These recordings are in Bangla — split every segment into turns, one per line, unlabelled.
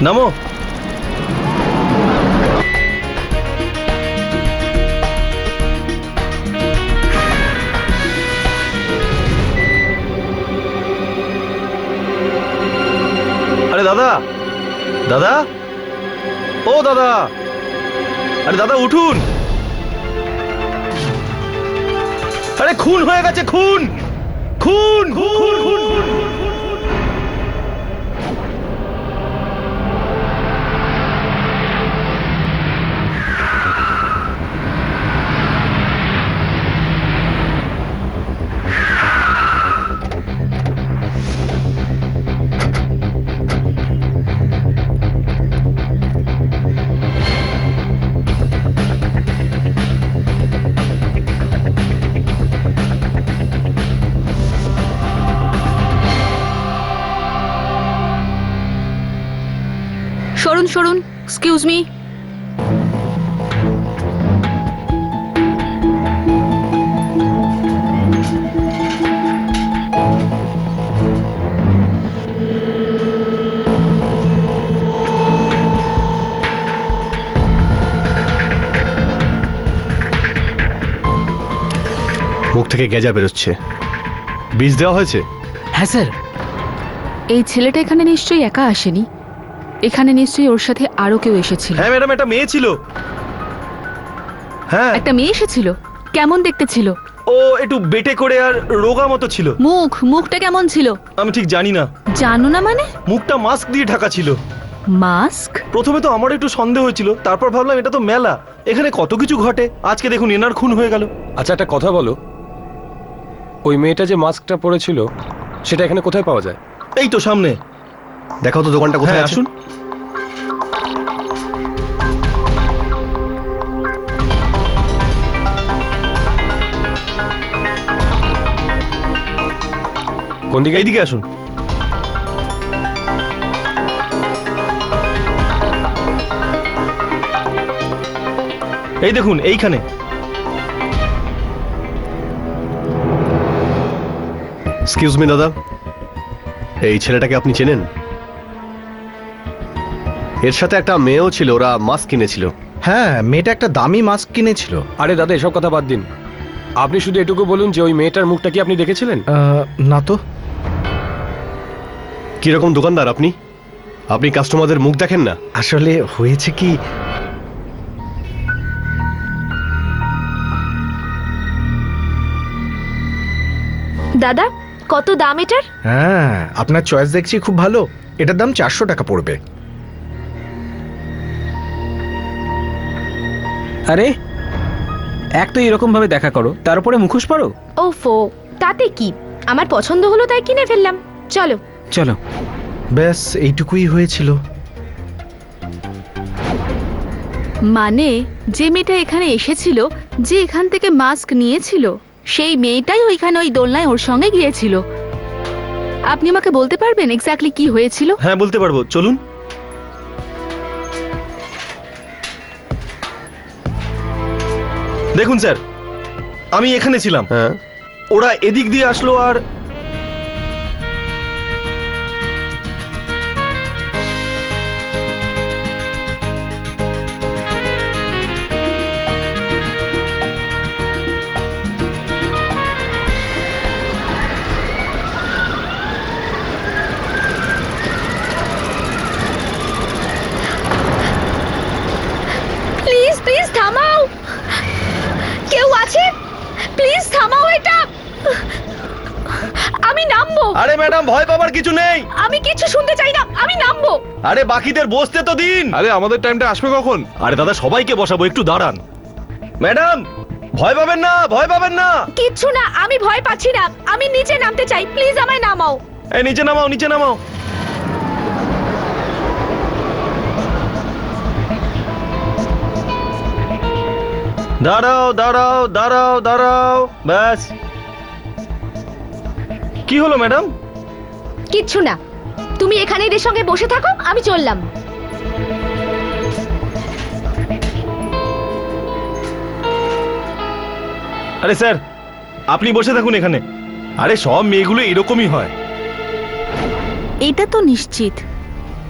নামো। আরে দাদা, দাদা, ও দাদা, আরে দাদা উঠুন। আরে খুন হয়ে গেছে, খুন খুন খুন খুন খুন।
সরুন সরুন, এক্সকিউজ মি।
মুখ থেকে গেজা বেরোচ্ছে। বীজ দেওয়া হয়েছে?
হ্যাঁ স্যার।
এই ছেলেটা এখানে নিশ্চয়ই একা আসেনি, এখানে নিশ্চয়ই ওর সাথে আরো কেউ এসেছিল।
হ্যাঁ ম্যাডাম, একটা মেয়ে ছিল। হ্যাঁ,
একটা মেয়ে এসেছিল। কেমন দেখতে ছিল?
ও একটু বেটে করে আর রোগা মতো ছিল।
মুখটা কেমন ছিল?
আমি ঠিক জানি না।
জানো না মানে?
মুখটা মাস্ক দিয়ে ঢাকা ছিল।
মাস্ক?
প্রথমে তো আমার একটু সন্দেহ হয়েছিল, তারপর ভাবলাম এটা তো মেলা, এখানে কত কিছু ঘটে। আজকে দেখুন এনার খুন হয়ে গেল।
আচ্ছা একটা কথা বলো, ওই মেয়েটা যে মাস্কটা পরেছিল সেটা এখানে কোথায় পাওয়া যায়?
এই তো সামনে।
দেখাও তো দোকানটা কোথায়
হ্যাঁ,
আছে।
আসুন।
কোন দিকে?
এইদিকে আসুন। এই দেখুন এইখানে।
এক্সকিউজ মি দাদা, এই ছেলেটাকে আপনি চেনেন? এর সাথে একটা মেয়েও ছিল, ওরা মাস্ক কিনেছিল।
হ্যাঁ, মেয়েটা একটা দামি মাস্ক কিনেছিল।
আরে দাদা এসব কথা বাদ দিন, আপনি শুধু এটুকু বলুন যে ওই মেয়েটার মুখটা কি আপনি দেখেছিলেন?
না তো।
কিরকম দোকানদার আপনি? আপনি কাস্টমারদের মুখ দেখেন না?
আসলে হয়েছে কি,
দাদা কত দাম এটার?
হ্যাঁ আপনার চয়েস দেখছি খুব ভালো। এটার দাম 400 টাকা পড়বে।
আরে এক তো এরকম ভাবে দেখা করো, তার উপরে মুখোশ পরো।
ওফো, তাতে কি, আমার পছন্দ হলো তাই কিনে ফেললাম। চলো
চলো।
ব্যাস এইটুকুই হয়েছিল।
মানে যে মেয়েটা এখানে এসেছিল, যে এখান থেকে মাস্ক নিয়েছিল, সেই মেয়েটাই ওইখানে ওই দোলনায় ওর সঙ্গে গিয়েছিল। আপনি আমাকে বলতে পারবেন এক্স্যাক্টলি কি হয়েছিল?
হ্যাঁ বলতে পারবো, চলুন। দেখুন স্যার, আমি এখানে ছিলাম,
হ্যাঁ,
ওরা এদিক দিয়ে আসলো আর
প্লিজ প্লিজ থামাও, কেউ আছে? প্লিজ থামাও এটা, আমি নামবো।
আরে ম্যাডাম ভয় পাবার কিছু নেই।
আমি কিছু শুনতে চাই না, আমি নামবো।
আরে বাকিদের বসতে তো দিন।
আরে আমাদের টাইমটা আসবে কখন?
আরে দাদা সবাইকে বসাবো, একটু দাঁড়ান। ম্যাডাম ভয় পাবেন না, ভয় পাবেন না।
কিচ্ছু না, আমি ভয় পাচ্ছি না, আমি নিচে নামতে চাই, প্লিজ আমায় নামাও।
এই নিচে নামাও, নিচে নামাও। দাঁড়াও দাঁড়াও দাঁড়াও দাঁড়াও, ব্যাস। কি হলো ম্যাডাম?
কিচ্ছু না, তুমি এখানে এদের সঙ্গে বসে থাকো, আমি চললাম।
আরে স্যার আপনি বসে থাকুন এখানে। আরে সব মেয়েগুলো এরকমই হয়।
এটা তো নিশ্চিত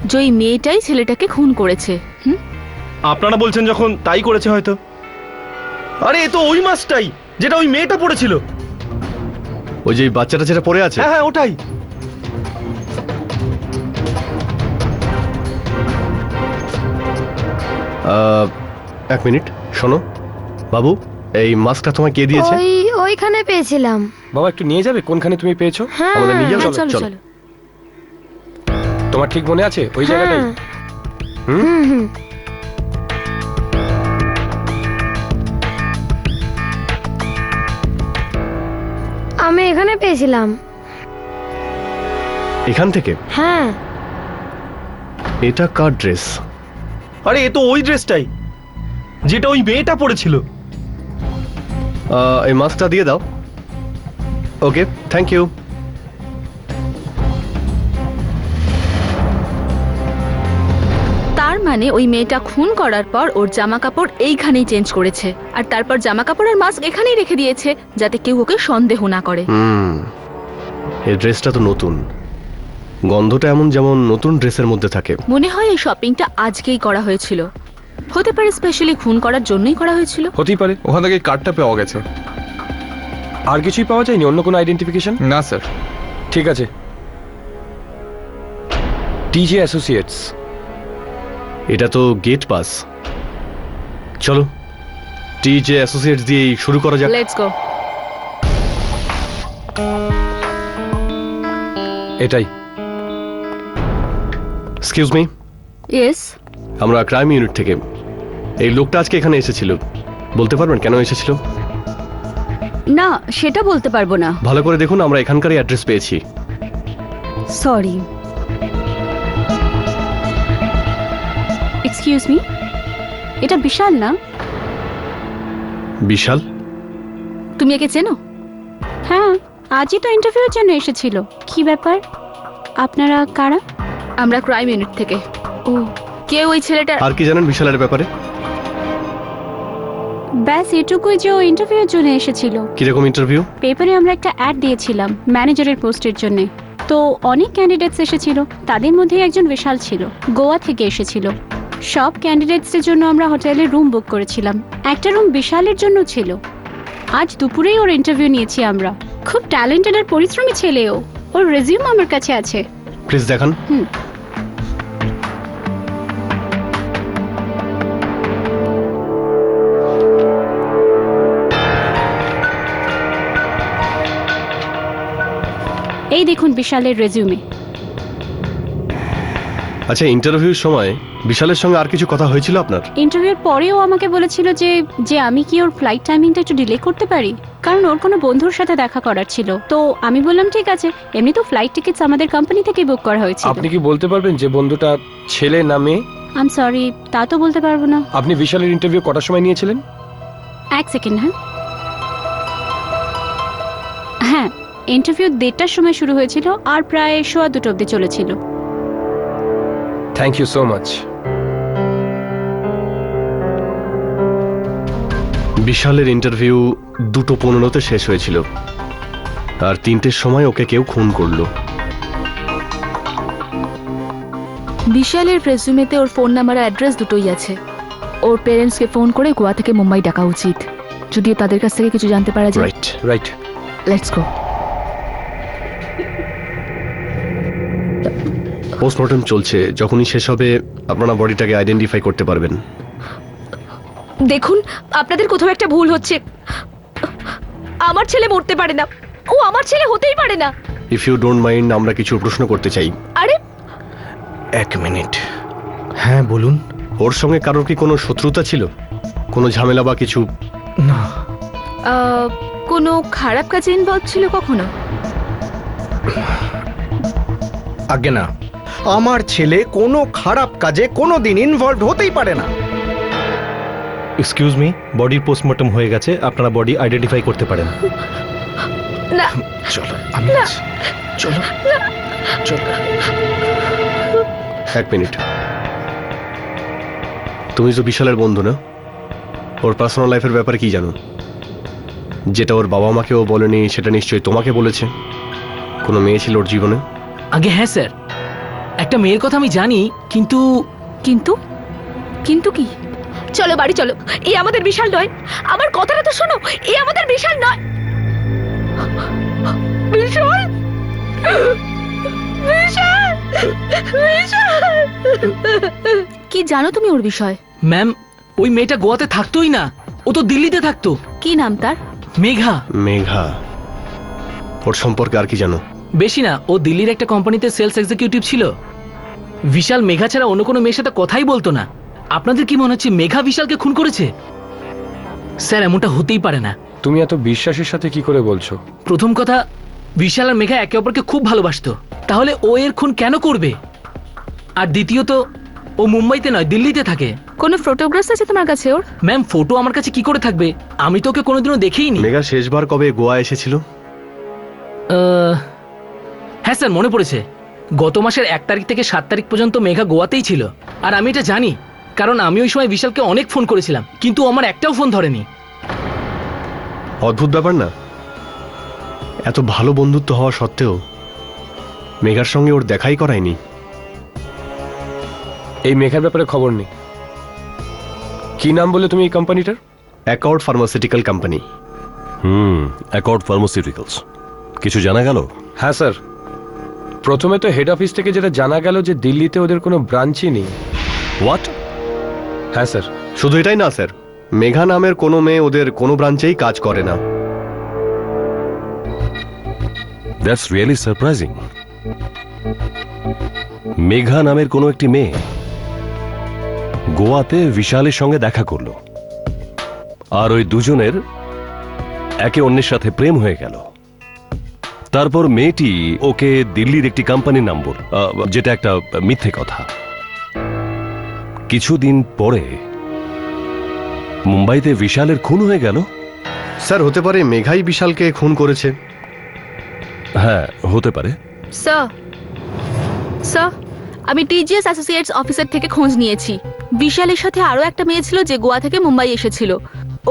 যে ওই মেয়েটাই ছেলেটাকে খুন করেছে। হুম?
আপনারা বলছেন যখন তাই করেছে হয়তো। আরে এ তো ওই মাছটাই যেটা ওই মেয়েটা পড়েছিল।
ওই যে বাচ্চাটা যেটা পড়ে আছে,
হ্যাঁ হ্যাঁ ওটাই।
এক মিনিট শোনো বাবু, এই মাস্কটা তোমায় কে দিয়েছে?
ওইখানে পেয়েছিলাম।
বাবা একটু নিয়ে যাবে কোনখানে তুমি পেয়েছো?
হ্যাঁ
আমাদের নিয়ে যাও।
হ্যাঁ,
চলো,
চলো
চলো।
চলো।
তোমার ঠিক মনে আছে ওই জায়গাটাই?
হুম। আমি এখানে পেয়েছিলাম।
এখান থেকে?
হ্যাঁ।
এটা কার ড্রেস?
আরে এ তো ওই ড্রেসটাই যেটা ওই মেয়েটা পড়েছিল।
এই মাস্কটা দিয়ে দাও। ওকে, থ্যাংক ইউ।
তার মানে ওই মেয়েটা খুন করার পর ওর জামা কাপড় এইখানেই চেঞ্জ করেছে, আর তারপর জামা কাপড় আর মাস্ক এখানেই রেখে দিয়েছে যাতে কেউ ওকে সন্দেহ না করে।
এই ড্রেসটা তো নতুন, গন্ধটা এমন যেমন নতুন ড্রেসের মধ্যে থাকে।
মনে হয় এই শপিংটা আজকেই করা হয়েছিল। হতে পারে স্পেশালি খুন করার জন্যই করা হয়েছিল।
হতেই পারে।
ওখান থেকে কার্ডটা পাওয়া গেছে।
আর কিছুই পাওয়া যায়নি? অন্য কোনো আইডেন্টিফিকেশন?
না স্যার।
ঠিক আছে, টিজে অ্যাসোসিয়েটস।
এটা তো গেট পাস। চলো টিজে অ্যাসোসিয়েটস দিয়ে শুরু করা যাক।
Let's go.
এটাই।
Excuse me,
yes.
আমরা ক্রাইম ইউনিট থেকে। এই লোকটা আজকে এখানে এসেছিল, বলতে পারবেন কেন এসেছিল?
না, সেটা বলতে পারবো না।
ভালো করে দেখুন, আমরা এখানকারই অ্যাড্রেস পেয়েছি।
সরি। এক্সকিউজ মি, এটা বিশাল না?
বিশাল?
তুমি একে চেনো?
হ্যাঁ, আজই তো ইন্টারভিউর জন্য এসেছিল। কি ব্যাপার, আপনারা কারা?
আমরা ক্রাইম ইউনিট থেকে।
ও,
কে ওই ছেলেটার?
আর কি জানেন বিশালের ব্যাপারে?
ব্যাস এটুকুই যে ও ইন্টারভিউর জন্য এসেছিল।
কিরকম ইন্টারভিউ?
পেপারে আমরা একটা অ্যাড দিয়েছিলাম ম্যানেজারের পোস্টের জন্য। তো অনেক ক্যান্ডিডেটস এসেছিল, তাদের মধ্যে একজন বিশাল ছিল, গোয়া থেকে এসেছিল। সব ক্যান্ডিডেটসের জন্য আমরা হোটেলে রুম বুক করেছিলাম, একটা রুম বিশালের জন্য ছিল। আজ দুপুরেই ওর ইন্টারভিউ নিয়েছি আমরা। খুব ট্যালেন্টেড আর পরিশ্রমী ছেলে ও। ওর রেজিউম আমার কাছে আছে।
প্লিজ দেখান।
এই দেখুন বিশালের রেজিউমে।
আচ্ছা, ইন্টারভিউর সময় বিশালের সঙ্গে আর কিছু কথা হয়েছিল আপনার?
ইন্টারভিউর পরেও আমাকে বলেছিল যে আমি কি ওর ফ্লাইট টাইমিংটা একটু ডিলে করতে পারি, কারণ ওর কোনো বন্ধুর সাথে দেখা করার ছিল। তো আমি বললাম ঠিক আছে, এমনি তো ফ্লাইট টিকিটস আমাদের কোম্পানি থেকে বুক করা হয়েছিল।
আপনি কি বলতে পারবেন যে বন্ধুটা ছেলে না মেয়ে?
আই এম সরি, তা তো বলতে পারবো না।
আপনি বিশালের ইন্টারভিউ কটার সময় নিয়েছিলেন?
এক সেকেন্ড। হ্যাঁ, ইন্টারভিউ 1:30টার সময় শুরু হয়েছিল আর প্রায় 2:15 অবধি চলেছিল।
Thank you so much.
বিশালের ইন্টারভিউ 2:15-তে শেষ হয়েছিল, আর 3টের সময় ওকে কেউ খুন করলো।
বিশালের রেজুমেতে ওর ফোন নাম্বার আর অ্যাড্রেস দুটোই আছে। ওর পেরেন্টসকে ফোন করে গোয়া থেকে মুম্বাই ডাকা উচিত, যদিও তাদের কাছ থেকে কিছু জানতে পারা যায়।
Right.
Right.
Let's go.
Post-mortem চলছে, যখনই শেষ হবে আপনারা বডিটাকে আইডেন্টিফাই করতে পারবেন।
দেখুন, আপনাদের কোথাও একটা ভুল হচ্ছে। আমার ছেলে মরতে পারে না, ও আমার ছেলে হতেই পারে না।
ইফ ইউ ডোন্ট মাইন্ড, আমরা কিছু প্রশ্ন করতে চাই।
আরে
এক মিনিট। হ্যাঁ বলুন।
ওর সঙ্গে কারোর কি কোনো শত্রুতা ছিল, কোনো ঝামেলা বা কিছু?
না,
কোনো খারাপ কাজে ইনভলভ ছিল কখনো?
আগে না, আমার ছেলে কোনো খারাপ কাজে কোনোদিন ইনভলভ হতেই পারে না।
এক্সকিউজ মি, বডির পোস্টমর্টম হয়ে গেছে, আপনারা বডি আইডেন্টিফাই করতে পারেন।
না,
চলো আমি আছি। চলো চলো।
এক মিনিট, তুমি তো বিশালের বন্ধু না? ওর পার্সোনাল লাইফের ব্যাপারে কি জানো? যেটা ওর বাবা মাকেও বলেনি সেটা নিশ্চয়ই তোমাকে বলেছে। কোনো মেয়ে ছিল ওর জীবনে?
আগে হ্যাঁ স্যার,
একটা মেয়ের কথা আমি জানি, কিন্তু
কিন্তু কিন্তু কি?
চলো বাড়ি চলো, এই আমাদের বিশাল নয়। আমার কথাটা তো শোনো, এই আমাদের বিশাল নয়। বিশাল, বিশাল, বিশাল।
কি জানো তুমি ওর বিষয়?
ম্যাম, ওই মেয়েটা গোয়াতে থাকতোই না, ও তো দিল্লিতে থাকতো।
কি নাম তার?
মেঘা।
মেঘা, ওর সম্পর্কে আর কি জানো?
বেশি না, ও দিল্লির একটা কোম্পানিতে সেলস এক্সিকিউটিভ ছিল। বিশাল মেঘা ছাড়া অন্য কোনো মেয়ের সাথে কথাই বলতো না। আপনাদের কি মনে হচ্ছে মেঘা বিশালকে খুন করেছে? স্যার, এমনটা হতেই পারে না।
তুমি এত বিশ্বাসের সাথে কি করে বলছো?
প্রথম কথা, বিশাল আর মেঘা একে অপরকে খুব ভালোবাসতো, তাহলে ও এর খুন কেন করবে? আর দ্বিতীয়ত, ও মুম্বাইতে নয়, দিল্লিতে থাকে।
কোনো ফটোগ্রাফস আছে তোমার কাছে ওর?
ম্যাম, ফটো আমার কাছে কি করে থাকবে? আমি তো ওকে কোনোদিনও দেখিনি।
মেঘা শেষবার কবে গোয়া এসেছিল?
হ্যাঁ স্যার, মনে পড়েছে। গত মাসের 1 তারিখ থেকে 7 তারিখ পর্যন্ত মেঘা গোয়াতেই ছিল। আর আমি এটা জানি, কারণ আমি ওই সময় বিশালকে অনেক ফোন করেছিলাম, কিন্তু ও আমার একটাও ফোন ধরেনি।
অদ্ভুত ব্যাপার না? এত ভালো বন্ধুত্ব হওয়া সত্ত্বেও মেঘার সঙ্গে ওর দেখাই করায়নি।
এই মেঘার ব্যাপারে খবর নেই। কি নাম বলে তুমি এই কোম্পানিটার?
Accord pharmaceutical company.
Accord pharmaceuticals. কিছু জানা গেল?
হ্যাঁ স্যার, প্রথমে তো হেড অফিস থেকে যেটা জানা গেল যে দিল্লিতে ওদের কোনো ব্রাঞ্চই নেই।
হোয়াট?
হ্যাঁ স্যার।
শুধু এটাই না স্যার, মেঘা নামের কোনো মেয়ে ওদের কোনো ব্রাঞ্চেই কাজ করে না।
That's really surprising. মেঘা নামের কোনো একটি মেয়ে গোয়াতে বিশালের সঙ্গে দেখা করলো, আর ওই দুজনের একে অন্যের সাথে প্রেম হয়ে গেল। তারপর মেয়েটি ওকে দিল্লির একটি কোম্পানির নাম বলল, যেটা একটা মিথ্যে কথা। কিছুদিন পরে মুম্বাইতে বিশালের খুন হয়ে গেল।
স্যার, হতে পারে মেঘাই বিশালকে খুন করেছে।
হ্যাঁ, হতে পারে।
স্যার, স্যার, আমি টিজিএস অ্যাসোসিয়েটস অফিসার থেকে খোঁজ নিয়েছি। বিশালের সাথে আরো একটা মেয়ে ছিল যে গোয়া থেকে মুম্বাই এসেছিল,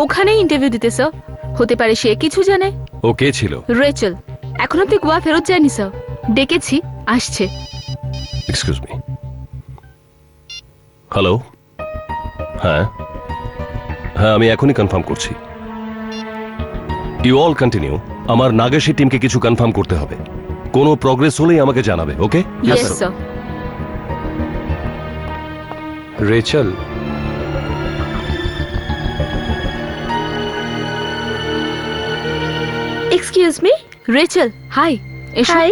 ওখানেই ইন্টারভিউ দিতে স্যার। হতে পারে সে কিছু জানে।
ও কে ছিল?
রেচেল। এখন অব্দি গোয়া ফেরত যায়নি স্যার। ডেকেছি, আসছে।
Excuse me. হ্যালো। হ্যাঁ হ্যাঁ, আমি এখনই কনফার্ম করছি। You all continue. আমার নাগেশি টিমকে কিছু কনফার্ম করতে হবে। কোনো প্রগ্রেস হলেই আমাকে জানাবে, okay?
Yes sir.
Rachel,
excuse me.
Rachel, hi. এসো।
হাই।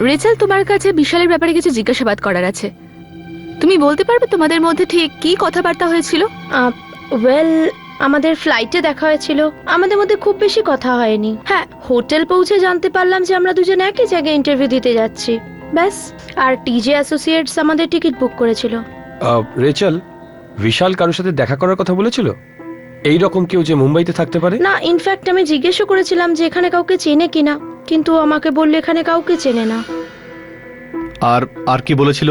রেচেল, তোমার কাছে বিশালের ব্যাপারে কিছু জিজ্ঞাসাবাদ করার আছে। তুমি বলতে পারবে তোমাদের মধ্যে ঠিক কি কথাবার্তা হয়েছিল?
ওয়েল, আমাদের ফ্লাইটে দেখা হয়েছিল। আমাদের মধ্যে খুব বেশি কথা হয়নি। হ্যাঁ, হোটেল পৌঁছে জানতে পারলাম যে আমরা দুজন একই জায়গায় ইন্টারভিউ দিতে যাচ্ছি, ব্যাস। আর টিজে অ্যাসোসিয়েটস আমাদের টিকিট বুক করেছিল।
রেচেল, বিশাল কারোর সাথে দেখা করার কথা বলেছিল? এই রকম কেউ যে মুম্বাইতে থাকতে পারে?
না, ইনফ্যাক্ট আমি জিজ্ঞেসও করেছিলাম যে এখানে কাউকে চেনে কিনা, কিন্তু আমাকে বললো এখানে কাউকে চেনে না।
আর আর কি বলেছিল?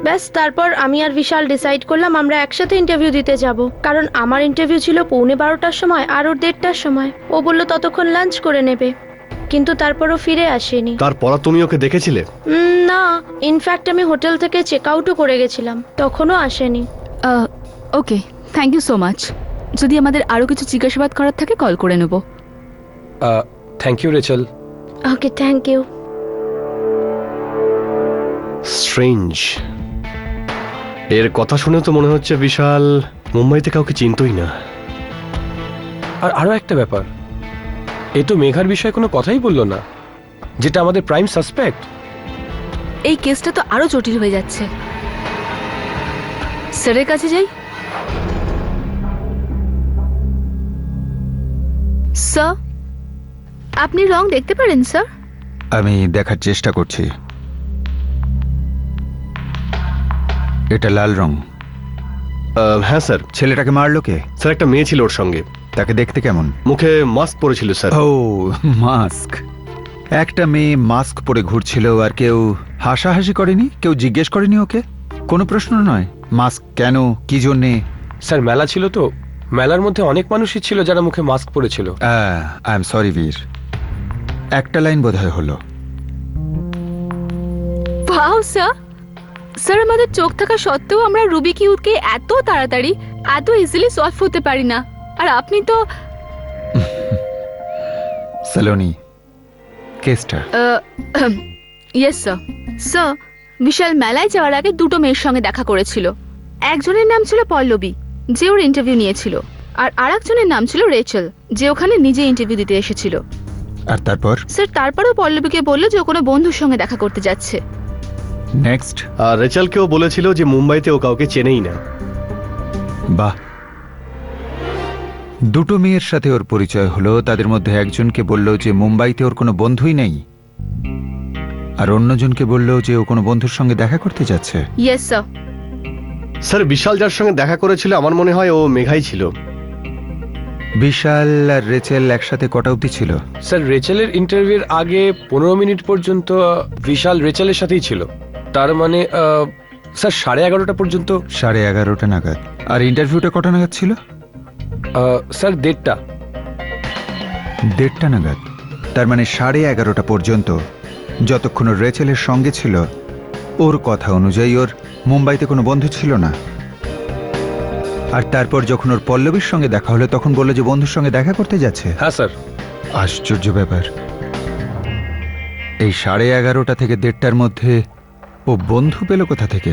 ব্যাস, তারপর আমি আর বিশাল ডিসাইড করলাম আমরা একসাথে ইন্টারভিউ দিতে যাব, কারণ আমার ইন্টারভিউ ছিল 12:15টার সময় আর ওর 1:30টার সময়। ও বললো ততক্ষণ লাঞ্চ করে নেবে, কিন্তু তারপরও ফিরে আসেনি।
তারপর তুমি ওকে দেখেছিলে?
না, ইনফ্যাক্ট আমি হোটেল থেকে চেক আউটও করে গেছিলাম, তখনও আসেনি।
ওকে, থ্যাংক ইউ সো মাচ। যদি আমাদের আরো কিছু জিজ্ঞাসাবাদ করার থাকে কল করে নেব।
Thank you Rachel.
Okay, thank you.
Strange. এর কথা শুনে তো মনে হচ্ছে বিশাল মুম্বাইতে কাউকে চিনতই না।
আর আরো একটা ব্যাপার, এ তো মেঘার বিষয়ে কোনো কথাই বললো না, যেটা আমাদের প্রাইম সাসপেক্ট।
এই কেসটা তো আরো জটিল হয়ে যাচ্ছে। স্যারের কাছে যাই। স্যার, আপনি রং দেখতে পারেন স্যার?
আমি দেখার চেষ্টা করছি। এটা লাল রং।
হ্যাঁ স্যার।
ছেলেটাকে মারলো কে?
স্যার, একটা মেয়ে ছিল ওর সঙ্গে।
তাকে দেখতে কেমন?
মুখে মাস্ক পরেছিল স্যার।
ও, মাস্ক। একটা মেয়ে মাস্ক পরে ঘুরছিল, আর কেউ হাসাহাসি করেনি? কেউ জিজ্ঞেস করেনি ওকে? কোনো প্রশ্ন নয়? মাস্ক কেন, কি জন্যে?
স্যার, মেলা ছিল তো, মেলার মধ্যে অনেক মানুষই ছিল যারা মুখে মাস্ক পরেছিল।
আই এম সরি বীর, একটা লাইন বোধহয় হলো।
ওয়াও স্যার, স্যার আমাদের চোখ থাকা সত্ত্বেও আমরা রুবি কিউবকে এত তাড়াতাড়ি এত ইজিলি সলভ করতে পারি না, আর আপনি তো
সালোনি, কেসটা
ইয়েস স্যার। স্যার, বিশাল মেলায় যাওয়ার আগে দুটো মেয়ের সঙ্গে দেখা করেছিল। একজনের নাম ছিল পল্লবী, যে ওর ইন্টারভিউ নিয়েছিল, আর আরেকজনের নাম ছিল রেচেল, যে ওখানে নিজে ইন্টারভিউ দিতে এসেছিল।
আর তারপর?
স্যার, তারপরেও পল্লবীকে বললো যে ও কোনো বন্ধুর সঙ্গে দেখা করতে যাচ্ছে।
নেক্সট?
আর রেচালকেও বলেছিল যে মুম্বাইতে ও কাউকে চেনেই না।
বাহ, দুটো মেয়ের সাথে ওর পরিচয় হলো, তাদের মধ্যে একজনকে বলল যে মুম্বাইতে ওর কোনো বন্ধুই নেই, আর অন্যজনকে বলল যে ও কোনো বন্ধুর সঙ্গে দেখা করতে যাচ্ছে।
Yes sir.
স্যার, বিশাল যার সঙ্গে দেখা করেছিল আমার মনে হয় ও মেঘাই ছিল।
বিশাল আর রেচেল একসাথে কটা অবধি ছিল?
স্যার, রেচেলের ইন্টারভিউর আগে 15 মিনিট পর্যন্ত বিশাল রেচেলের সাথেই ছিল। তার মানে স্যার 11:30 পর্যন্ত।
11:30 নাগাদ। আর ইন্টারভিউটা কটা নাগাদ ছিল?
স্যার 1:30।
1:30 নাগাদ। তার মানে 11:30 পর্যন্ত যতক্ষণ ওর রেচেলের সঙ্গে ছিল, ওর কথা অনুযায়ী ওর মুম্বাইতে কোনো বন্ধু ছিল না। আর তারপর যখন ওর পল্লবীর সঙ্গে দেখা হলো তখন বললো যে বন্ধুর সঙ্গে দেখা করতে যাচ্ছে।
হ্যাঁ স্যার।
আশ্চর্য ব্যাপার, এই 11:30 থেকে 1:30টার মধ্যে ও বন্ধু পেল কোথা থেকে?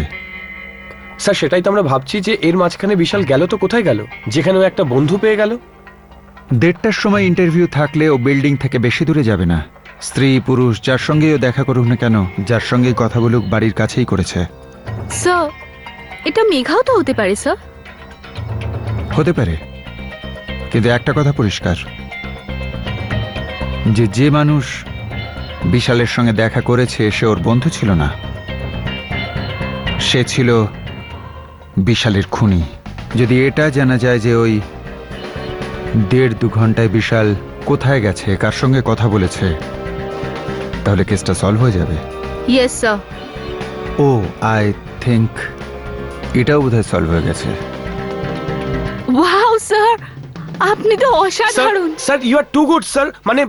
স্যার, সেটাই তো আমরা ভাবছি যে এর মাঝখানে বিশাল গেল তো কোথায় গেল, যেখানে ও একটা বন্ধু পেয়ে গেল।
1:30টার সময় ইন্টারভিউ থাকলে ও বিল্ডিং থেকে বেশি দূরে যাবে না। স্ত্রী পুরুষ যার সঙ্গেই ও দেখা করুক না কেন, যার সঙ্গেই কথা বলুক, বাড়ির কাছেই করেছে।
স্যার, এটা মেঘাও তো হতে পারে স্যার।
হতে পারে, কিন্তু একটা কথা পরিষ্কার, যে মানুষ বিশালের সঙ্গে দেখা করেছে সে ওর বন্ধু ছিল না, সে ছিল বিশালের খুনি। যদি এটা জানা যায় যে ওই 1.5-2 ঘন্টায় বিশাল কোথায় গেছে, কার সঙ্গে কথা বলেছে, তাহলে কেসটা সলভ হয়ে যাবে।
Yes sir.
Oh I think এটাও বোধহয় সলভ হয়ে গেছে।
ওয়াও স্যার, আপনি তো অসাধারণ।
Sir, you are too good sir. মানে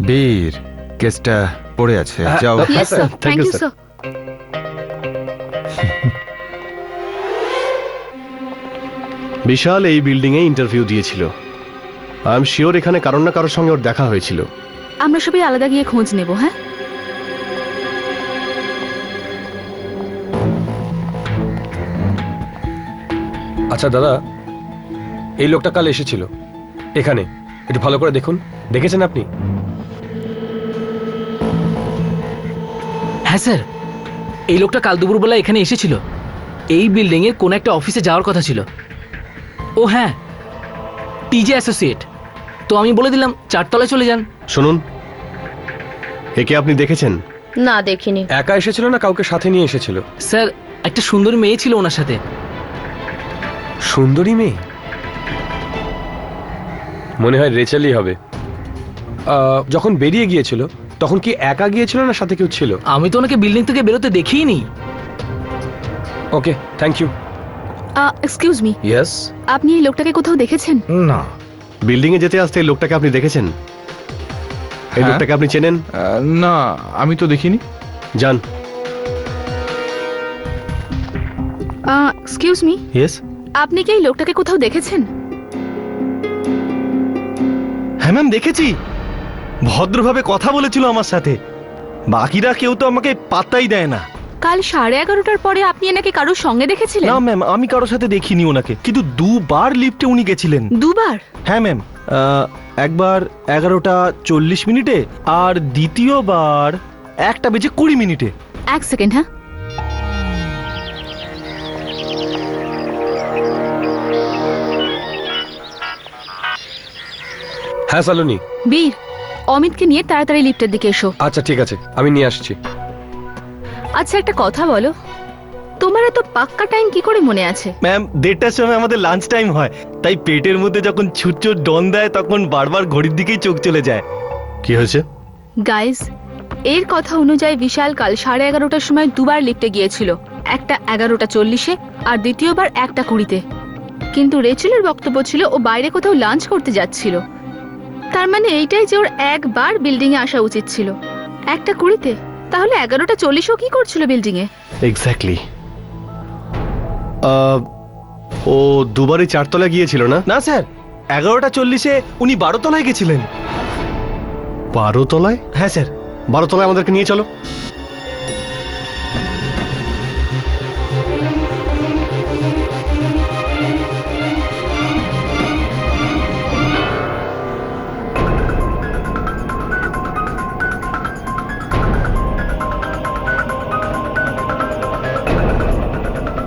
বীর, কেসটা পড়ে আছে, যাও।
Yes sir, thank you sir.
বিশাল এই বিল্ডিং এ ইন্টারভিউ দিয়েছিল। আই এম শিওর এখানে কারোর না কারোর সঙ্গে ওর দেখা হয়েছিল।
আমরা সবাই আলাদা গিয়ে খোঁজ নেব। হ্যাঁ,
আচ্ছা দাদা, এই লোকটা কাল এসেছিল এখানে, একটু ভালো করে দেখুন। দেখেছেন আপনি?
হ্যাঁ স্যার, এই লোকটা কাল দুপুরবেলা এখানে এসেছিল। এই বিল্ডিং এর কোন একটা অফিসে যাওয়ার কথা ছিল। ও হ্যাঁ, টিজে অ্যাসোসিয়েট। তো আমি বলে দিলাম 4 তলায় চলে যান।
শুনুন, একে আপনি দেখেছেন?
না, দেখিনি।
একা এসেছিল না কাউকে সাথে নিয়ে এসেছিল?
স্যার, একটা সুন্দর মেয়ে ছিল ওনার সাথে।
সুন্দরী মেয়ে? মনে হয় রেচেলই হবে। যখন বেরিয়ে গিয়েছিল তখন কি একা গিয়েছিল না সাথে কেউ ছিল?
আমি তো ওনাকে বিল্ডিং থেকে বেরোতে দেখিনি।
Okay, thank you.
Excuse me,
yes.
আপনি এই লোকটাকে কোথাও দেখেছেন?
না।
বিল্ডিং এ যেতে আসতে এই লোকটাকে আপনি দেখেছেন? এই লোকটাকে আপনি চেনেন?
না, আমি তো দেখিনি।
যান।
Excuse me,
yes.
আপনি কি এই লোকটাকে কোথাও দেখেছেন?
হ্যাঁ ম্যাম, দেখেছি। ভদ্রভাবে কথা বলেছিল আমার সাথে। বাকিরা কেউ তো আমাকে পাত্তাই দেয় না।
কাল 11:30টার পরে আপনি এনাকে কারোর সঙ্গে দেখেছিলেন?
না ম্যাম, আমি কারোর সাথে দেখিনি ওনাকে, কিন্তু 2বার লিফটে উনি গেছিলেন।
2বার?
হ্যাঁ ম্যাম, একবার 11:40 আর দ্বিতীয়বার 1:20
এক সেকেন্ড। হ্যাঁ,
হ্যাঁ সালোনি।
বীর, অমিতকে নিয়ে তাড়াতাড়ি লিফটের দিকে এসো।
আচ্ছা ঠিক আছে, আমি নিয়ে আসছি।
আচ্ছা, একটা কথা বলো, তোমার এত পাক্কা টাইম কি করে মনে আছে?
ম্যাম, 1:30টার সময় আমাদের লাঞ্চ টাইম হয়, তাই পেটের মধ্যে যখন ছুটছুট ডন দেয় তখন বারবার ঘড়ির দিকেই চোখ চলে যায়।
কি হয়েছে?
গাইস, এর কথা অনুযায়ী বিশাল কাল 11:30টার সময় 2বার লিফটে গিয়েছিল। একটা 11:40 আর দ্বিতীয়বার 1:20। কিন্তু রেচেলের বক্তব্য ছিল ও বাইরে কোথাও লাঞ্চ করতে যাচ্ছিল। তার মানে এইটাই যে ওর একবার বিল্ডিং এ আসা উচিত ছিল। 1:20-তে, তাহলে 11:40ও কি করছিল বিল্ডিং এ?
এক্স্যাক্টলি। ও দুবারই 4 তলায় গিয়েছিল না?
না স্যার, 11:40-এ উনি 12 তলায় গেছিলেন।
12 তলায়?
হ্যাঁ স্যার।
12 তলায় আমাদেরকে নিয়ে চলো।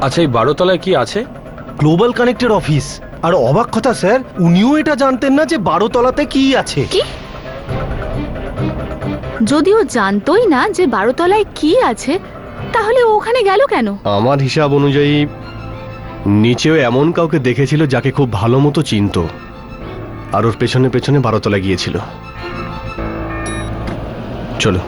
আচ্ছা, এই 12 তলায় কি আছে?
Global কানেক্টের office. আর অবাক কথা স্যার, উনিও এটা জানতেন না যে 12 তলাতে কি আছে।
কি? যদিও জানতোই না যে 12 তলায় কি আছে, তাহলে ও ওখানে গেল কেন?
আমার হিসাব অনুযায়ী নিচেও এমন কাউকে দেখেছিল যাকে খুব ভালো মতো চিনতো, আর ওর পেছনে পেছনে 12 তলায় গিয়েছিল। চলো।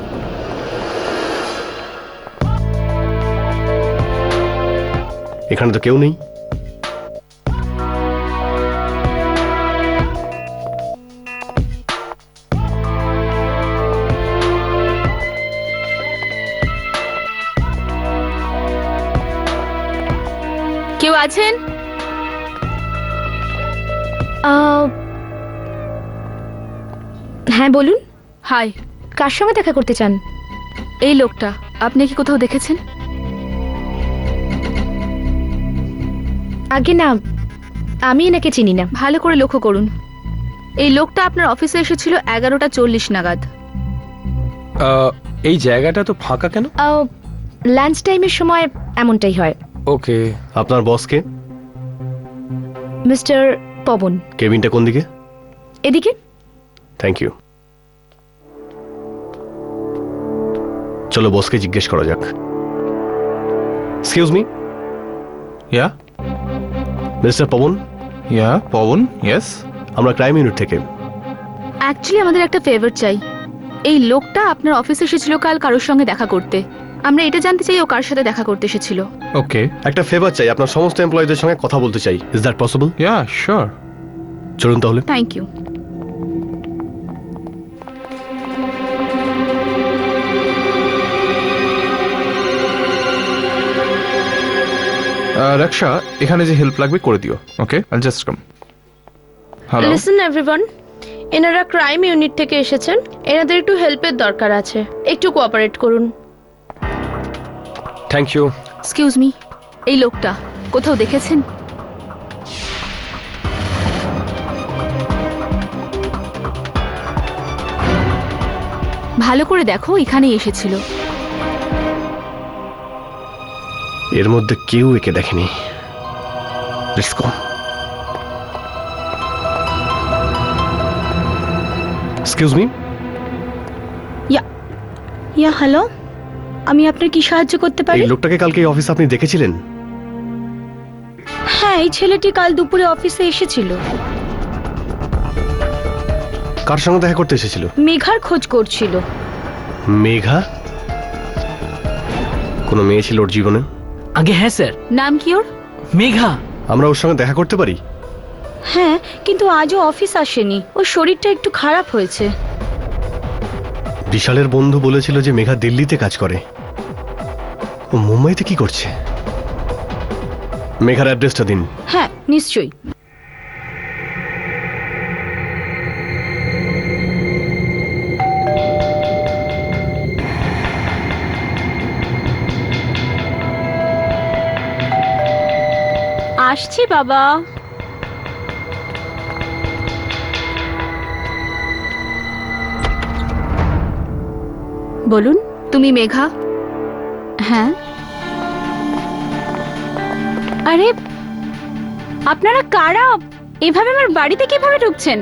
এখানে তো কেউ নেই।
কেউ আছেন?
হ্যাঁ বলুন,
হাই,
কার সঙ্গে দেখা করতে চান?
এই লোকটা আপনি কি কোথাও দেখেছেন?
আগে না, আমি এনাকে চিনি না।
ভালো করে লক্ষ্য করুন। এই লোকটা আপনার অফিসে এসেছিল 11:40 নাগাদ।
এই জায়গাটা তো ফাঁকা কেন?
লাঞ্চ টাইমের সময় এমনটাই হয়।
ওকে।
আপনার বসকে?
মিস্টার পবন।
কেবিনটা কোন দিকে?
এদিকে।
Thank you. চলো বসকে জিজ্ঞেস করা যাক। Excuse me.
Yeah
mister Pavan.
Yeah Pavan, yes.
আমরা ক্রাইম ইউনিট থেকে।
অ্যাকচুয়ালি আমাদের একটা ফেভার চাই। এই লোকটা আপনার অফিসে এসেছিল কাল কারোর সঙ্গে দেখা করতে। আমরা এটা জানতে চাই ও কার সাথে দেখা করতে এসেছিল।
ওকে।
একটা ফেভার চাই, আপনার সমস্ত এমপ্লয়ীদের সঙ্গে কথা বলতে চাই। Is that possible?
Yeah sure.
চলুন তাহলে।
Thank you.
রক্ষা, এখানে যে হেল্প লাগবে করে দিও। Okay, I'll just come. Hello.
Listen everyone, এনারা ক্রাইম ইউনিট থেকে এসেছেন। এনাদের একটু হেল্পের দরকার আছে, একটু কোঅপারেট করুন।
Thank you.
এক্সকিউজ মি, এই লোকটা কোথাও দেখেছেন? ভালো করে দেখো, এখানেই এসেছিল।
এর মধ্যে কেউ একে দেখেনি। Let's go. Excuse me.
Yeah hello, আমি আপনার কি সাহায্য করতে পারি?
এই লোকটাকে কালকে এই অফিসে আপনি দেখেছিলেন?
হ্যাঁ, এই ছেলেটি কাল দুপুরে অফিসে এসেছিল।
কার সঙ্গে দেখা করতে এসেছিল?
মেঘার খোঁজ করছিল।
মেঘা? কোনো মেয়ে ছিল ওর জীবনে?
আগে হ্যাঁ স্যার।
নাম কি ওর?
মেঘা।
আমরা ওর সঙ্গে দেখা করতে পারি?
হ্যাঁ, কিন্তু আজও অফিস আসেনি। ওর শরীরটা একটু খারাপ হয়েছে।
বিশালের বন্ধু বলেছিল যে মেঘা দিল্লিতে কাজ করে। ও মুম্বাইতে কি করছে? মেঘার অ্যাড্রেসটা দিন।
হ্যাঁ নিশ্চয়ই। আসছি বাবা। বলুন।
তুমি মেঘা?
হ্যাঁ। আরে আপনারা কারা? এভাবে আমার বাড়িতে কিভাবে ঢুকছেন?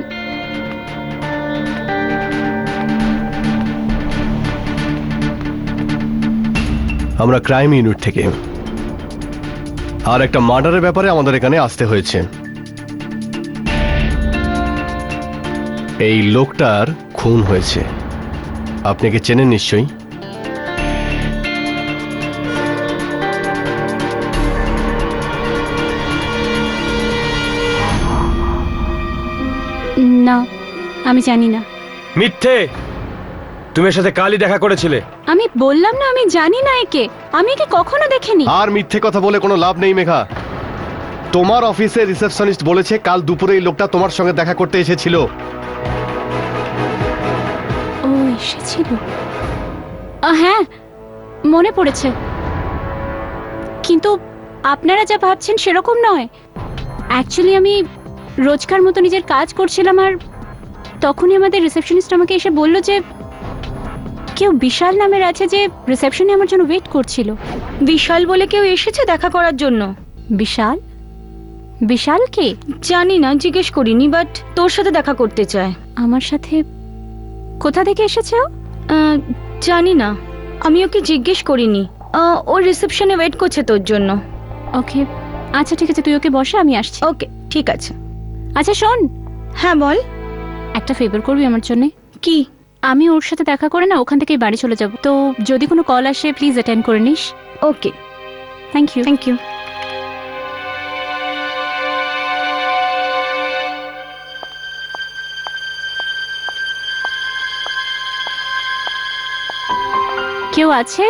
আমরা ক্রাইম ইউনিট থেকে। আর একটা মার্ডারের ব্যাপারে আমাদের এখানে আসতে হয়েছে। এই লোকটার খুন হয়েছে। আপনি কি চেনেন নিশ্চয়ই?
আমি জানি না।
মিথ্যে, তুমি এর সাথে কালই দেখা করেছিলে।
আমি বললাম না আমি জানি না একে, আমি একে কখনো দেখিনি।
আর মিথ্যে কথা বলে কোনো লাভ নেই মেঘা। তোমার অফিসের রিসেপশনিস্ট বলেছে কাল দুপুরে এই লোকটা তোমার সঙ্গে দেখা করতে এসেছিল।
ও এসেছিল, হ্যাঁ মনে পড়েছে, কিন্তু আপনারা যা ভাবছেন সেরকম নয়। অ্যাকচুয়ালি আমি রোজকার মতো নিজের কাজ করছিলাম, আর তখনই আমাদের রিসেপশনিস্ট আমাকে এসে বলল যে কেউ বিশাল নামের আছে যে রিসেপশনে আমার জন্য ওয়েট করছিল।
বিশাল বলে কেউ এসেছে দেখা করার জন্য?
বিশাল? বিশাল কে?
জানি না, জিজ্ঞেস করিনি, বাট তোর সাথে দেখা করতে চায়।
আমার সাথে? কোথা থেকে এসেছে ও?
জানি না, আমি ওকে জিজ্ঞেস করিনি। ও রিসেপশনে ওয়েট করছে তোর জন্য।
ওকে, আচ্ছা ঠিক আছে, তুই ওকে বসে, আমি আসছি।
ওকে ঠিক আছে।
আচ্ছা শোন।
হ্যাঁ বল।
একটা ফেভার করবি আমার জন্য?
কি?
আমি ওর সাথে দেখা করে না ওখান থেকেই বাড়ি চলে যাব, তো যদি কোনো কল আসে প্লিজ অ্যাটেন্ড করে নিস।
Okay,
thank you.
Thank you.
কেউ আছে?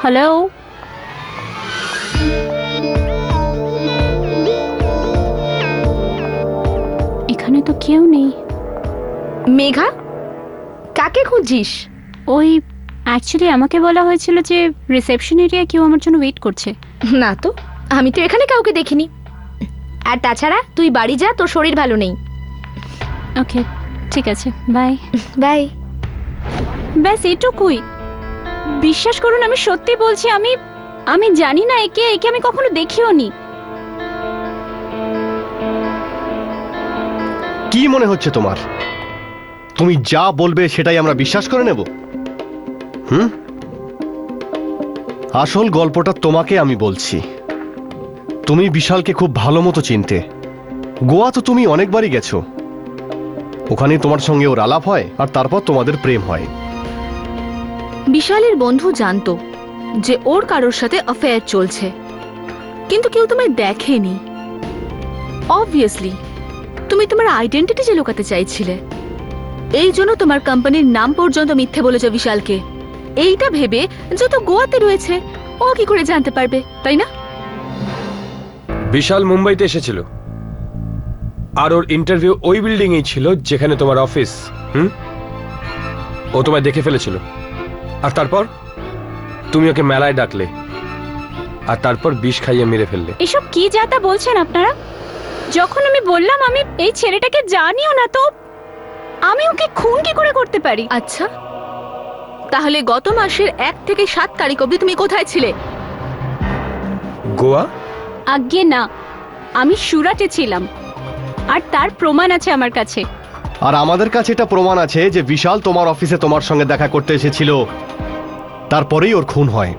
হ্যালো? এখানে তো কেউ নেই।
মেঘা, কাকে খুঁজছিস?
ওই অ্যাকচুয়ালি আমাকে বলা হয়েছিল যে রিসেপশন এরিয়ায় কেউ আমার জন্য ওয়েট করছে।
না তো, আমি তো এখানে কাউকে দেখিনি। আর তাছাড়া তুই বাড়ি যা, তোর শরীর ভালো নেই।
ওকে ঠিক আছে, বাই
বাই।
ব্যাস এটুকুই। বিশ্বাস করুন আমি সত্যি বলছি, আমি জানি না একে আমি কখনো দেখিও নি।
কি মনে হচ্ছে তোমার? তুমি যা বলবে সেটাই আমরা বিশ্বাস করে নেব? আসল গল্পটা তোমাকে আমি বলছি। তুমি বিশালকে খুব ভালো মতো চিনতে। গোয়া তো তুমি অনেকবারই গেছো। ওখানে তোমার সঙ্গে ওর আলাপ হয় আর তারপর তোমাদের প্রেম হয়।
বিশালের বন্ধু জানতো যে ওর কারোর সাথে অ্যাফেয়ার চলছে, কিন্তু কেউ তোমায় দেখেনি। অবভিয়াসলি তুমি তোমার আইডেন্টিটি যে লুকাতে চাইছিলে, এই জন্য তোমার কোম্পানির নাম পর্যন্ত মিথ্যে বলেছো বিশালকে। এইটা ভেবে যে তো গোয়াতে রয়েছে, ও কি করে জানতে পারবে, তাই না?
বিশাল মুম্বাইতে এসেছিল, আর ওর ইন্টারভিউ ওই বিল্ডিং এই ছিল যেখানে তোমার অফিস। ও তোমায় দেখে ফেলেছিল, আর তারপর তুমি ওকে মেলায় ডাকলে, আর তারপর বিষ খাইয়ে মেরে ফেললে।
এসব কি যা তা বলছেন আপনারা? যখন আমি বললাম আমি এই ছেলেটাকে জানিও না, তো আমি ওকে খুন কি করে করতে পারি?
আচ্ছা, তাহলে গত মাসের 1 থেকে 7 তারিখ অবধি তুমি কোথায় ছিলে?
গোয়া?
আজ্ঞে না, আমি সুরাটে ছিলাম, আর তার প্রমাণ আছে আমার কাছে।
আর আমাদের কাছে এটা প্রমাণ আছে যে বিশাল তোমার অফিসে তোমার সঙ্গে দেখা করতে এসেছিল, তারপরেই ওর খুন হয়।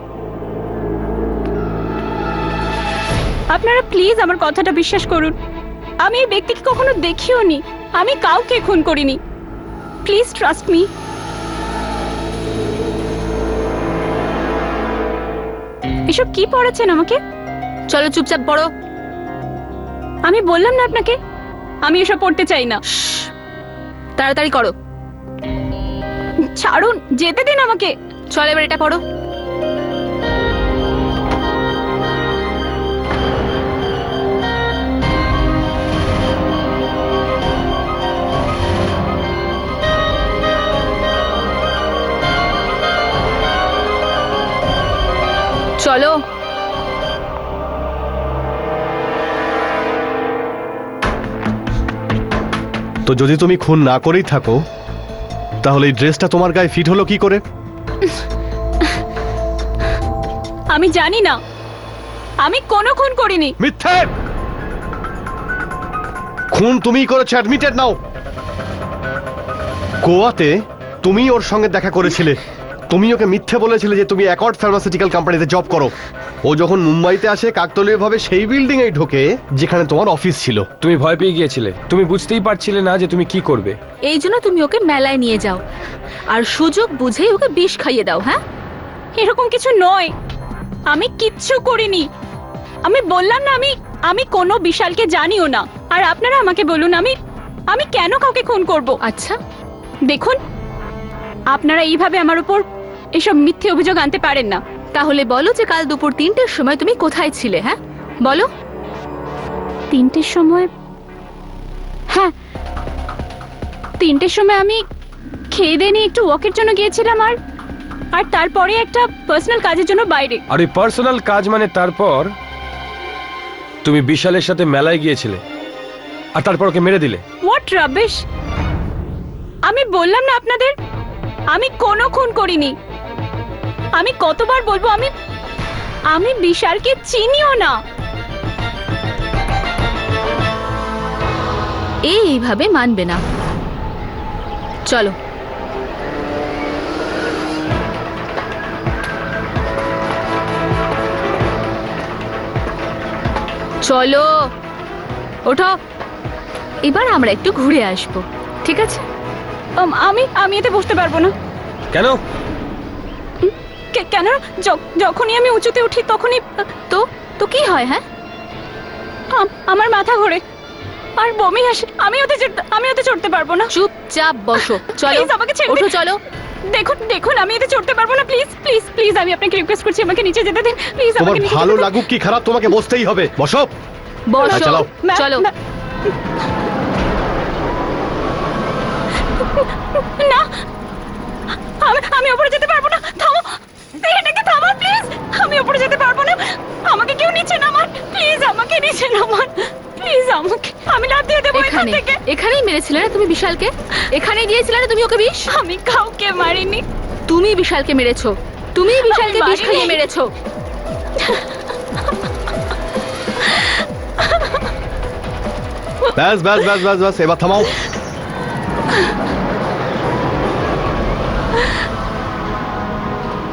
আপনারা প্লিজ আমার কথাটা বিশ্বাস করুন, আমি এই ব্যক্তিকে কখনো দেখিও নি, আমি কাউকে খুন করিনি। Please trust me. এসব কি পড়েছেন আমাকে?
চলো চুপচাপ পড়ো।
আমি বললাম না আপনাকে আমি এসব পড়তে চাই না।
তাড়াতাড়ি করো।
ছাড়ুন, যেতে দিন আমাকে।
চল এবার এটা পড়ো। চলো।
তো যদি তুমি খুন না করেই থাকো, তাহলে এই ড্রেসটা তোমার গায়ে ফিট হলো কি করে?
আমি জানি না, আমি কোনো খুন করিনি।
মিথ্যে! খুন তুমিই করেছো, অ্যাডমিটেড নাও। গোয়াতে তুমি ওর সঙ্গে দেখা করেছিলে, তুমি ওকে মিথ্যে বলেছিলে যে তুমি অ্যাকর্ড ফার্মাসিউটিক্যাল কোম্পানিতে জব করো। ও যখন মুম্বাইতে আসে কাকতালীয়ভাবে সেই বিল্ডিং এই ঢোকে যেখানে তোমার অফিস ছিল।
তুমি ভয় পেয়ে গিয়েছিলে, তুমি বুঝতেই পারছিলে না যে তুমি কি করবে।
এই জন্য তুমি ওকে মেলায় নিয়ে যাও আর সুযোগ বুঝেই ওকে বিষ খাইয়ে দাও। হ্যাঁ,
এরকম কিছু নয়, আমি কিচ্ছু করিনি। আমি বললাম না আমি আমি কোনো বিশালকে জানিও না। আর আপনারা আমাকে বলুন, আমি কেন কাউকে খুন করব?
আচ্ছা,
দেখুন, আপনারা এইভাবে আমার উপর এসব মিথ্যে অভিযোগ আনতে পারেন না।
তাহলে বলো যে কাল দুপুর 3টের সময় তুমি কোথায় ছিলে? হ্যাঁ বলো।
3টের সময়? হ্যাঁ, 3টের সময় আমি খেয়ে দিয়ে নিয়ে একটু ওয়াকের জন্য গিয়েছিলাম, আর তারপরে একটা পার্সোনাল কাজের জন্য বাইরে।
আর ওই পার্সোনাল কাজ মানে তারপর তুমি বিশালের সাথে মেলায় গিয়েছিলে আর তারপর ওকে মেরে দিলে।
What rubbish! আমি বললাম না আপনাদের, আমি কোনো খুন করিনি। আমি কতবার বলবো, আমি বিশালকে চিনিও না।
এইভাবে মানবে না। চলো। চলো, ওঠো। এবার আমরা একটু ঘুরে আসবো, ঠিক আছে?
আমি এতে বসতে পারবো না।
কেন?
কেন? যখনই আমি উঁচুতে উঠি তখনই
তো তো কি হয়? হ্যাঁ,
আমার মাথা ঘোরে আর বমি আসে। আমি ওতে চড়তে পারবো না।
চুপচাপ বসো। চলো,
Please, আমাকে ছেড়ে
ওঠো,
দিন।
চলো।
দেখুন আমি এতে চড়তে পারবো না। প্লিজ প্লিজ প্লিজ, আমি আপনাকে রিকোয়েস্ট করছি, আমাকে নিচে যেতে দিন প্লিজ।
তোমার ভালো লাগুক কি খারাপ, তোমাকে বসতেই হবে। বসো।
বসো,
চালাও।
চলো।
না, আমি উপরে যেতে পারবো না। থামো, এটাকে থামান প্লিজ। আমি উপরে যেতে পারবো না। আমাকে কেউ নিচে নামান প্লিজ, আমাকে নিচে নামান প্লিজ। আমি লাফ দিয়ে দেবো এখান
এখানে
থেকে।
এখানেই মেরেছিলে না তুমি বিশালকে? এখানেই দিয়েছিলে না তুমি ওকে বিষ?
আমি কাউকে মারিনি।
তুমি বিশালকে মেরেছো, তুমি বিশালকে
আমি
বিষ খাইয়ে
মারিনি।
মেরেছো।
ব্যাস ব্যাস ব্যাস ব্যাস ব্যাস, এবার থামাও।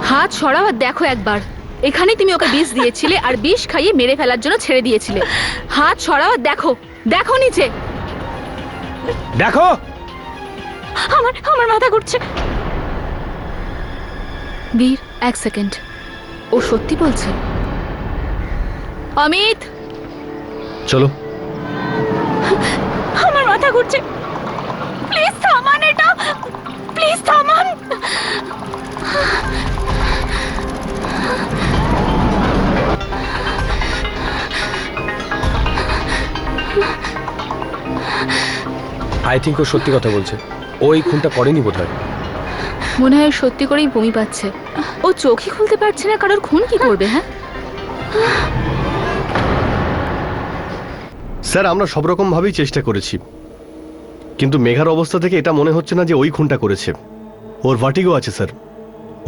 হাত সরাও আর দেখো একবার। এখানে তুমি ওকে বিষ দিয়েছিলে আর বিষ খাইয়ে মেরে ফেলার জন্য ছেড়ে দিয়েছিলে। হাত সরাও আর দেখো, দেখো নিচে।
দেখো,
আমার মাথা ঘুরছে।
বীর, 1 সেকেন্ড। ও সত্যি বলছে। অমিত,
চলো।
আমার মাথা ঘুরছে। প্লিজ থামান এটা, প্লিজ থামান।
আই থিঙ্ক ও সত্যি কথা বলছে। ও এই খুনটা করেনি বোধহয়।
মনে হয় সত্যি করেই বমি পাচ্ছে। ও চোখই খুলতে পারছে না, কারোর খুন কি করবে? হ্যাঁ,
স্যার, আমরা সব রকম ভাবেই চেষ্টা করেছি, কিন্তু মেঘার অবস্থা থেকে এটা মনে হচ্ছে না যে ওই খুনটা করেছে। ওর ভার্টিগো আছে স্যার,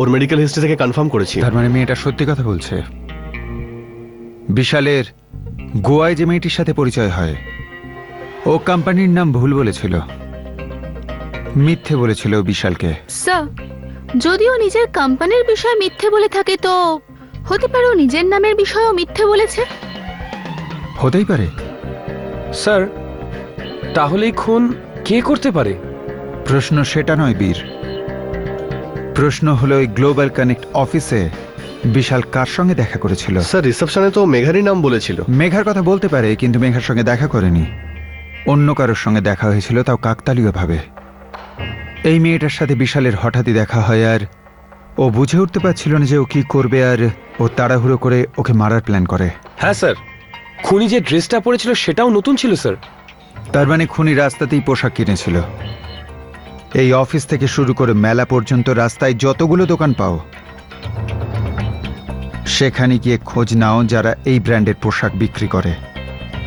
ওর মেডিকেল হিস্ট্রি থেকে কনফার্ম করেছি।
তার মানে মেয়েটা সত্যি কথা বলছে। বিশালের গোয়ায় যে মেয়েটির সাথে পরিচয় হয়, ও কোম্পানির নাম ভুল বলেছিল, মিথ্যে বলেছিল বিশালকে।
স্যার, যদিও নিজের কোম্পানির বিষয়ে মিথ্যে বলে থাকে, তো হতে পারে ও নিজের নামের বিষয়েও মিথ্যে বলেছে।
হতেই পারে।
স্যার, তাহলে এই খুন কে করতে পারে?
প্রশ্ন সেটা নয় বীর, প্রশ্ন হলো ওই গ্লোবাল কানেক্ট অফিসে বিশাল কার সঙ্গে দেখা করেছিল।
স্যার, রিসেপশনে তো মেঘারই নাম বলেছিল।
মেঘার কথা বলতে পারে, কিন্তু মেঘার সঙ্গে দেখা করেনি। অন্য কারোর সঙ্গে দেখা হয়েছিল, তাও কাকতালীয় ভাবে। এই মেয়েটার সাথে বিশালের হঠাৎই দেখা হয়, আর ও বুঝে উঠতে পারছিল না যে ও কি করবে, আর ও তাড়াহুড়ো করে ওকে মারার প্ল্যান করে।
হ্যাঁ স্যার, খুনি যে ড্রেসটা পরেছিল সেটাও নতুন ছিল স্যার।
তার মানে খুনি রাস্তাতেই পোশাক কিনেছিল। এই অফিস থেকে শুরু করে মেলা পর্যন্ত রাস্তায় যতগুলো দোকান পাও, সেখানে গিয়ে খোঁজ নাও যারা এই ব্র্যান্ডের পোশাক বিক্রি করে।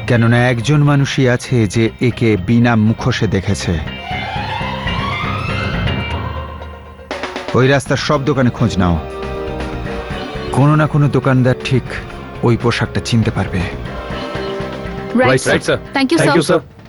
কেননা একজন মানুষই আছে যে একে বিনা মুখোশে দেখেছে। ওই রাস্তার সব দোকানে খোঁজ নাও, কোনো না কোনো দোকানদার ঠিক ওই পোশাকটা চিনতে পারবে।
Right
right sir.
Thank you
thank you
sir.
Sir.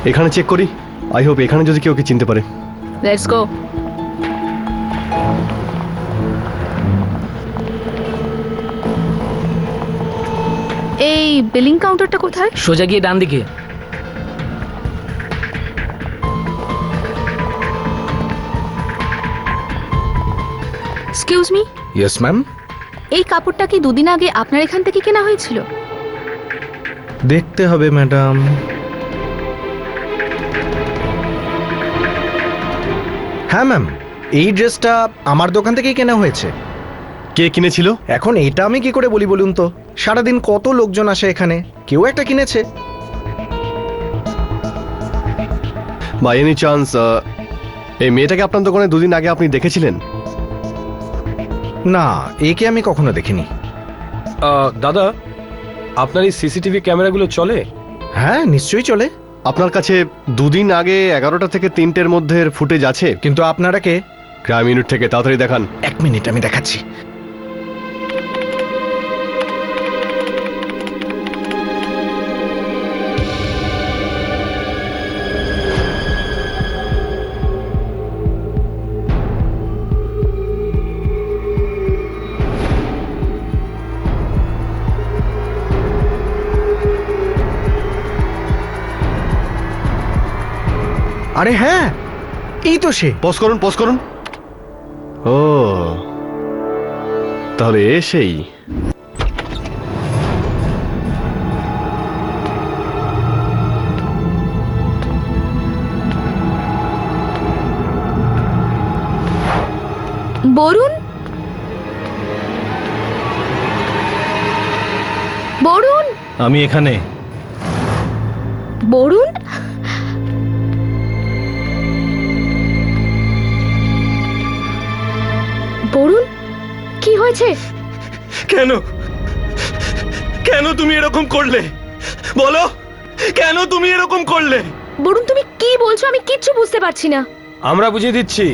এখানে চেক করি। আই হোপ এখানে যদি কেউ ওকে চিনতে পারে।
Let's go. এই বিলিং কাউন্টারটা কোথায়?
সোজা গিয়ে ডান দিকে।
Excuse me,
yes ma'am.
এই কাপড়টা কি দুদিন আগে আপনার এখান থেকে কেনা হয়েছিল?
দেখতে হবে ম্যাডাম। হ্যাঁ ম্যাম, এই ড্রেসটা আমার দোকান থেকেই কেনা হয়েছে।
কে কিনেছিল?
এখন এটা আমি কি করে বলি বলুন তো? সারাদিন কত লোকজন আসে এখানে, কেউ একটা কিনেছে।
বাই এনি চান্স এই মেয়েটাকে আপনার দোকানে দুদিন আগে আপনি দেখেছিলেন?
না, একে আমি কখনো দেখিনি।
দাদা, আপনার এই সিসিটিভি ক্যামেরাগুলো চলে?
হ্যাঁ, নিশ্চয়ই চলে।
আপনার কাছে দুদিন আগে 11টা থেকে 3টের মধ্যে ফুটেজ আছে?
কিন্তু আপনারা কে?
ক্রাইম ইউনিট থেকে, তাড়াতাড়ি দেখান।
1 মিনিট, আমি দেখাচ্ছি। আরে হ্যাঁ, এই তো সে।
পজ করুন, পজ করুন। ও, তাহলে এ সেই।
বরুণ, বরুণ,
আমি এখানে।
বরুণ, বরুণ, কি হয়েছে?
কেন কেন তুমি এরকম করলে? বলো, কেন তুমি এরকম করলে?
বরুণ, তুমি কি বলছো? আমি কিচ্ছু বুঝতে পারছি না।
আমরা বুঝিয়ে দিচ্ছি।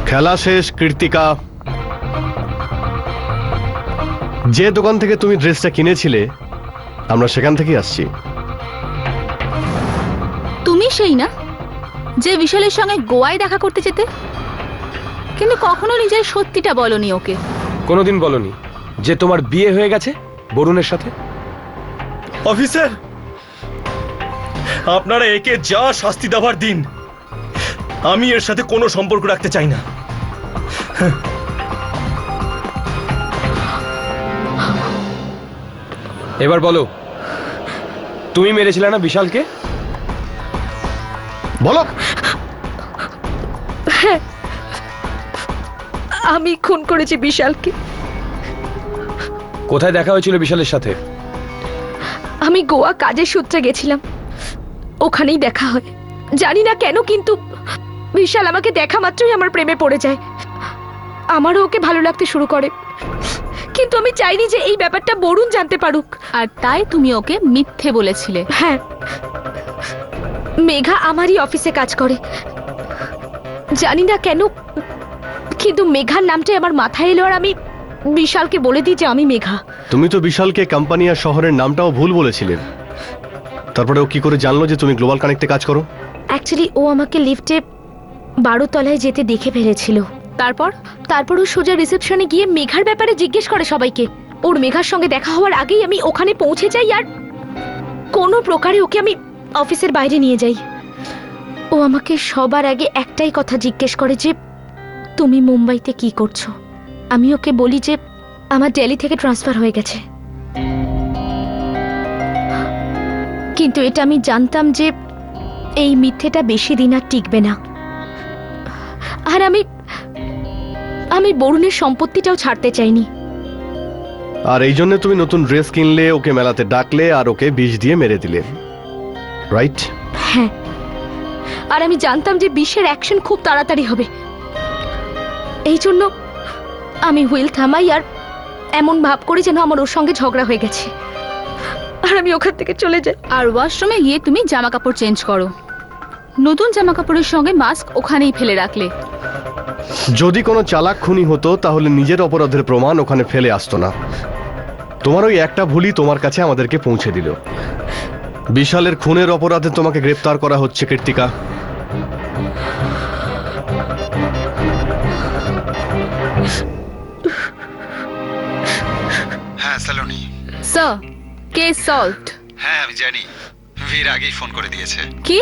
খেলা শেষ কৃত্তিকা। যে দোকান থেকে তুমি ড্রেসটা কিনেছিলে আমরা সেখান থেকেই আসছি।
তুমি সেই না যে বিশালের সঙ্গে গোয়ায় দেখা করতে যেতে, কিন্তু কখনো নিজের সত্যিটা বলনি ওকে।
কোনোদিন বলনি যে তোমার বিয়ে হয়ে গেছে বরুণের সাথে?
অফিসার, আপনারা একে যা শাস্তি দেওয়ার দিন, আমি এর সাথে কোনো সম্পর্ক রাখতে চাই না।
এবার বলো, তুমি মেরেছিলে না বিশালকে?
বলো।
আমি খুন করেছি বিশালকে।
কোথায় দেখা হয়েছিল বিশালের সাথে?
আমি গোয়া কাজের সূত্রে গেছিলাম, ওখানেই দেখা হয়। জানি না কেন, কিন্তু বিশাল আমাকে দেখা মাত্রই আমার প্রেমে পড়ে যায়। আমারও ওকে ভালো লাগতে শুরু করে, কিন্তু আমি চাইনি যে এই ব্যাপারটা বরুণ জানতে পারুক।
আর তাই তুমি ওকে মিথ্যে বলেছিলে।
হ্যাঁ, মেঘা আমারই অফিসে কাজ করে। জানি না কেন, কিন্তু মেঘার নামটাই আমার মাথায় এলো, আর আমি বিশালকে বলে দিই যে আমি মেঘা।
তুমি তো বিশালকে কোম্পানি আর শহরের নামটাও ভুল বলেছিলে। তারপরে ও কি করে জানলো যে তুমি গ্লোবাল কানেক্টে কাজ করো?
অ্যাকচুয়ালি ও আমাকে লিফটে 12 তলায় যেতে দেখে ফেলেছিল। তারপর ও সোজা রিসেপশনে গিয়ে মেঘার ব্যাপারে জিজ্ঞেস করে সবাইকে। ওর মেঘার সঙ্গে দেখা হওয়ার আগেই আমি ওখানে পৌঁছে যাই, আর কোনো প্রকারে ওকে আমি অফিসের বাইরে নিয়ে যাই। ও আমাকে সবার আগে একটাই কথা জিজ্ঞেস করে যে তুমি মুম্বাইতে কি করছো। আমি ওকে বলি যে আমার দিল্লি থেকে ট্রান্সফার হয়ে গেছে, কিন্তু এটা আমি জানতাম যে এই মিথ্যেটা বেশি দিন আর টিকবে না। আর আমি বরুণের সম্পত্তিটাও ছাড়তে চাইনি।
আর এই জন্য তুমি নতুন ড্রেস কিনলে, ওকে মেলাতে ডাকলে, আর ওকে বিষ দিয়ে মেরে দিলে, রাইট?
হ্যাঁ, আর আমি জানতাম যে বিশ্বের অ্যাকশন খুব তাড়াতাড়ি হবে। এই জন্য আমি হুইল থামাই আর এমন ভাব করি যেন আমার ওর সঙ্গে ঝগড়া হয়ে গেছে, আর আমি ওখান থেকে চলে যাই।
আর ওয়াশরুমে গিয়ে তুমি জামা কাপড় চেঞ্জ করো। নতুন জামা কাপড়ের সঙ্গে মাস্ক ওখানেই ফেলে রাখলে।
যদি কোনো চালাক খুনি হতো তাহলে নিজের অপরাধের প্রমাণ ওখানে ফেলে আসতো না। তোমার ওই একটা ভুলই তোমার কাছে আমাদেরকে পৌঁছে দিল। বিশালের খুনের অপরাধে তোমাকে গ্রেপ্তার করা হচ্ছে কৃত্তিকা।
হ্যাঁ সালোনি।
Sir, case solved.
হ্যাঁ আমি জানি, ভীর আগেই ফোন করে দিয়েছে।
কি?